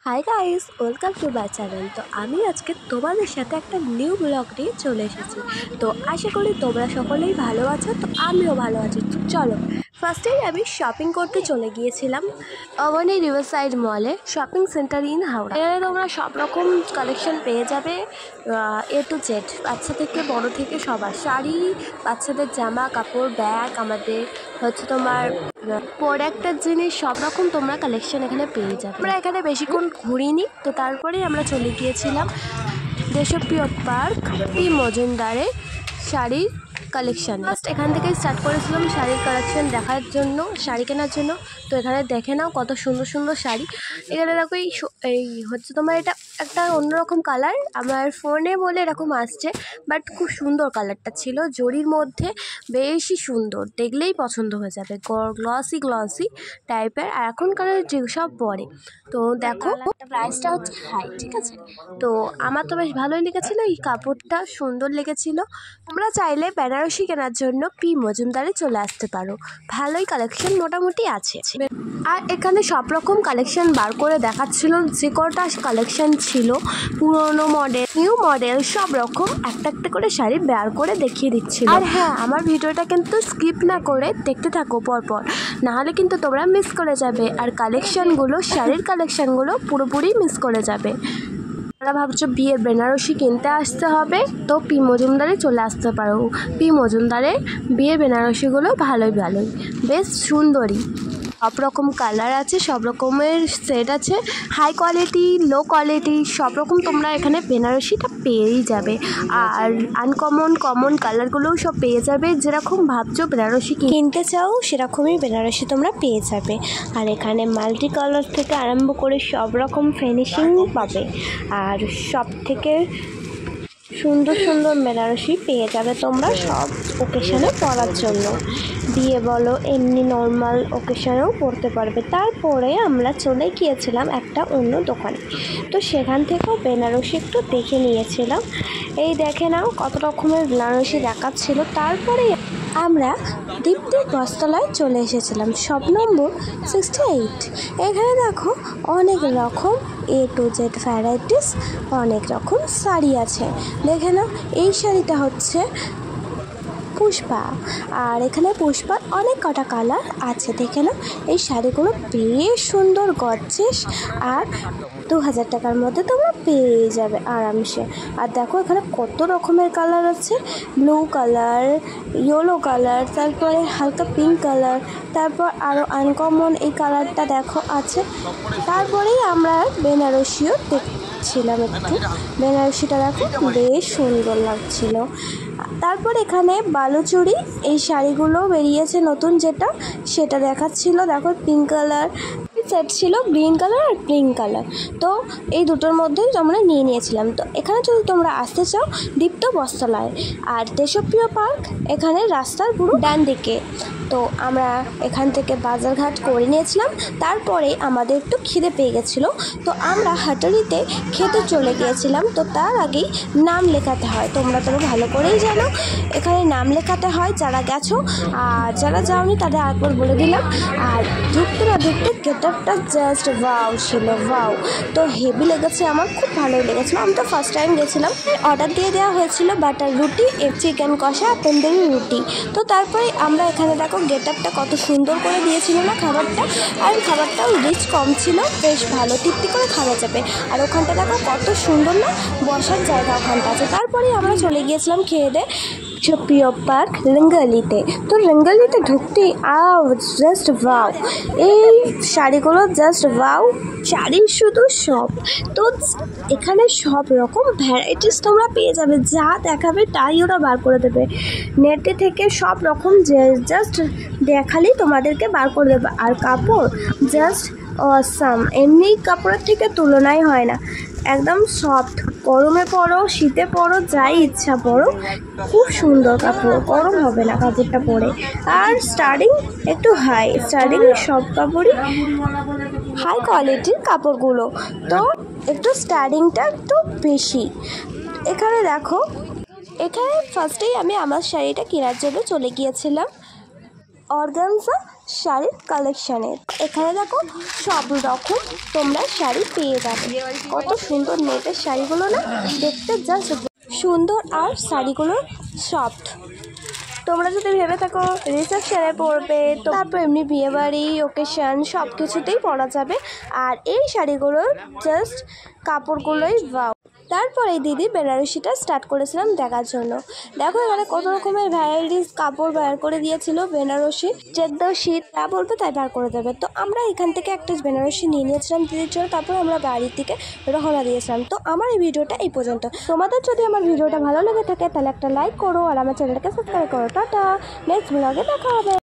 Hi guys, welcome to my channel. তো আমি আজকে তোমাদের সাথে একটা নিউ ব্লগ নিয়ে চলে এসেছি। তো আশা করি তোমরা সকলেই ভালো আছো। তো আমিও ভালো আছি। তো চলো, ফার্স্টেই আমি শপিং করতে চলে গিয়েছিলাম অবনী রিভারসাইড মলে, শপিং সেন্টার ইন হাওড়া। এখানে তোমরা সব রকম কালেকশন পেয়ে যাবে, এ টু জেড, বাচ্চা থেকে বড় থেকে সবার শাড়ি, বাচ্চাদের জামা কাপড়, ব্যাগ, আমাদের হচ্ছে তোমার প্রোডাক্টের জিনিস, সব রকম তোমরা কালেকশন এখানে পেয়ে যাবে। আমরা এখানে বেশিক্ষণ ঘুরিনি, তো তারপরেই আমরা চলে গিয়েছিলাম দেশপ্রিয় পার্ক পি মজুমদারের শাড়ির কালেকশান। ফার্স্ট এখান থেকেই স্টার্ট করেছিলাম শাড়ির কালেকশন দেখার জন্য, শাড়ি কেনার জন্য। তো এখানে দেখে নাও কত সুন্দর সুন্দর শাড়ি। এখানে দেখো এই হচ্ছে তোমার এটা একটা অন্যরকম কালার, আমার ফোনে বলে এরকম আসছে, বাট খুব সুন্দর কালারটা ছিল, জরির মধ্যে বেশি সুন্দর, দেখলেই পছন্দ হয়ে যাবে, গ্লসি গ্লসি টাইপের। আর এখনকার যেসব পরে, তো দেখো প্রাইসটা হচ্ছে হাই, ঠিক আছে। তো আমার তো বেশ ভালোই লেগেছিলো, এই কাপড়টা সুন্দর লেগেছিলো। তোমরা চাইলে বেনারসি কেনার জন্য পি মজুমদারে চলে আসতে পারো, ভালোই কালেকশন মোটামুটি আছে। আর এখানে সব রকম কালেকশন বার করে দেখাচ্ছিল, যে কটা কালেকশন ছিল পুরনো মডেল নিউ মডেল সব রকম একটা একটা করে শাড়ি বের করে দেখিয়ে দিচ্ছিল। আর হ্যাঁ, আমার ভিডিওটা কিন্তু স্কিপ না করে দেখতে থাকো পরপর, নাহলে কিন্তু তোমরা মিস করে যাবে। আর কালেকশনগুলো, শাড়ির কালেকশনগুলো পুরোপুরি মিস করে যাবে। যারা ভাবছো বিয়ের বেনারসি কিনতে আসতে হবে, তো পি মজুমদারে চলে আসতে পারো। পি মজুমদারে বিয়ের বেনারসিগুলো ভালোই বেশ সুন্দরী, সব রকম কালার আছে, সব রকমের সেট আছে, হাই কোয়ালিটি লো কোয়ালিটি সব রকম তোমরা এখানে বেনারসিটা পেয়েই যাবে। আর কমন কালারগুলোও সব পেয়ে যাবে, যেরকম ভাবছো বেনারসি কিনতে চাও সেরকমই বেনারসি তোমরা পেয়ে যাবে। আর এখানে মাল্টি কালার থেকে আরম্ভ করে সব রকম ফিনিশিং পাবে, আর সব থেকে সুন্দর সুন্দর বেনারসি পেয়ে যাবে তোমরা সব ওকেশনে পরার জন্য, বিয়ে বলো এমনি নর্মাল ওকেশনেও পরতে পারবে। তারপরে আমরা চলে গিয়েছিলাম একটা অন্য দোকানে, তো সেখান থেকেও বেনারসি একটু দেখে নিয়েছিলাম। এই দেখে নাও কত রকমের বেনারসি দেখাচ্ছিল। তারপরে আমরা দীপ্তির বস্ত্রালয়ে চলে এসেছিলাম, শপ নম্বর 68। এখানে দেখো অনেক রকম এ টু জেড ভ্যারাইটিস, অনেক রকম শাড়ি আছে। দেখে নাও, এই শাড়িটা হচ্ছে পুষ্পা, আর এখানে পুষ্পার অনেক কটা কালার আছে। দেখে নাও, এই শাড়িগুলো বেশ সুন্দর গর্জিয়াস, আর 2000 টাকার মধ্যে তোমরা পেয়ে যাবে আরামসে। আর দেখো এখানে কত রকমের কালার আছে, ব্লু কালার, ইয়েলো কালার, তারপরে হালকা পিঙ্ক কালার, তারপর আরও আনকমন এই কালারটা দেখো আছে। তারপরেই আমরা বেনারসিও দেখছিলাম, একটু বেনারসিটা দেখো বেশ সুন্দর লাগছিল। তারপর এখানে বালুচুরি এই শাড়িগুলো বেরিয়েছে নতুন, যেটা সেটা দেখাচ্ছিল। দেখো পিঙ্ক কালার সেট ছিল, গ্রিন কালার আর পিঙ্ক কালার, তো এই দুটোর মধ্যেই আমরা নিয়েছিলাম। তো এখানে যদি তোমরা আসতে চাও, দীপ্ত বস্ত্রালয় আর দেশপ্রিয় পার্ক এখানে রাস্তার পুরো ডান দিকে। তো আমরা এখান থেকে বাজারঘাট করে নিয়েছিলাম, তারপরে আমাদের একটু খিদে পেয়ে গেছিলো, তো আমরা হাটারিতে খেতে চলে গিয়েছিলাম। তো তার আগেই নাম লেখাতে হয়, তোমরা তো ভালো করেই জানো এখানে নাম লেখাতে হয় যারা গেছো, আর যারা যাওনি তাদের একবার বলে দিলাম। আর ঢুকতে গেটআপটা জাস্ট ওয়াও ছিল, ওয়াও, তো হেভি লেগেছে, আমার খুব ভালোই লেগেছিলো। আমি তো ফার্স্ট টাইম গেছিলাম। অর্ডার দিয়ে দেওয়া হয়েছিল বাটার রুটি, চিকেন কষা, তন্দুরি রুটি। তো তারপরে আমরা এখানে দেখো গেটআপটা কত সুন্দর করে দিয়েছিল না খাবারটা, আর খাবারটাও রিচ কম ছিল, বেশ ভালো তৃপ্তি করে খাওয়া যাবে। আর ওখানটা দেখো কত সুন্দর না বসার জায়গা ওখানটা আছে। তারপরে আমরা চলে গিয়েছিলাম খেয়ে দে প্রিয় পার্ক রঙ্গলিতে। তো রঙ্গলিতে ঢুকতেই জাস্ট ওয়াও, এই শাড়িগুলো জাস্ট ওয়াও, শাড়ি শুধু সব। তো এখানে সব রকম ভ্যারাইটিস তোমরা পেয়ে যাবে, যা দেখাবে তাই ওরা বার করে দেবে নেটে থেকে, সব রকম জাস্ট দেখালেই তোমাদেরকে বার করে দেবে। আর কাপড় জাস্ট অসাম, এমনি কাপড়ের থেকে তুলনাই হয় না, একদম সফট, গরমে পরো শীতে পরো যাই ইচ্ছা পরো, খুব সুন্দর কাপড়, গরম হবে না কাপড়টা পরে। আর স্টার্টিং একটু হাই, স্টার্টিং সব কাপড়ই হাই কোয়ালিটির কাপড়গুলো, তো একটু স্টার্টিংটা একটু বেশি। এখানে দেখো, এখানে ফার্স্টেই আমি আমার শাড়িটা কেনার জন্য চলে গিয়েছিলাম অর্গানজা শাড়ির কালেকশানের। এখানে দেখো সব রকম তোমরা শাড়ি পেয়ে যাবে। কত সুন্দর নেটের শাড়িগুলো না, দেখতে জাস্ট সুন্দর, আর শাড়িগুলো সফট। তোমরা যদি ভেবে থাকো রিসেপশনে পরবে, তো তারপর এমনি বিয়েবাড়ি ওকেশন সব কিছুতেই পরা যাবে। আর এই শাড়িগুলোর জাস্ট কাপড়গুলোই ওয়াও। তারপর এই দিদি বেনারসিটা স্টার্ট করেছিলাম দেখার জন্য। দেখো এখানে কত রকমের ভ্যারাইটিস কাপড় বের করে দিয়েছিল বেনারসি, যেটা শীত যা বলবে তাই বের করে দেবে। তো আমরা এখান থেকে একটা বেনারসি নিয়ে নিয়েছিলাম দিদির জন্য, তারপর আমরা বাড়ির থেকে রওনা দিয়েছিলাম। তো আমার এই ভিডিওটা এই পর্যন্ত। তোমাদের যদি আমার ভিডিওটা ভালো লেগে থাকে তাহলে একটা লাইক করো, আর আমার চ্যানেলটাকে সাবস্ক্রাইব করো। টাটা, নেক্সট ব্লগে দেখা হবে।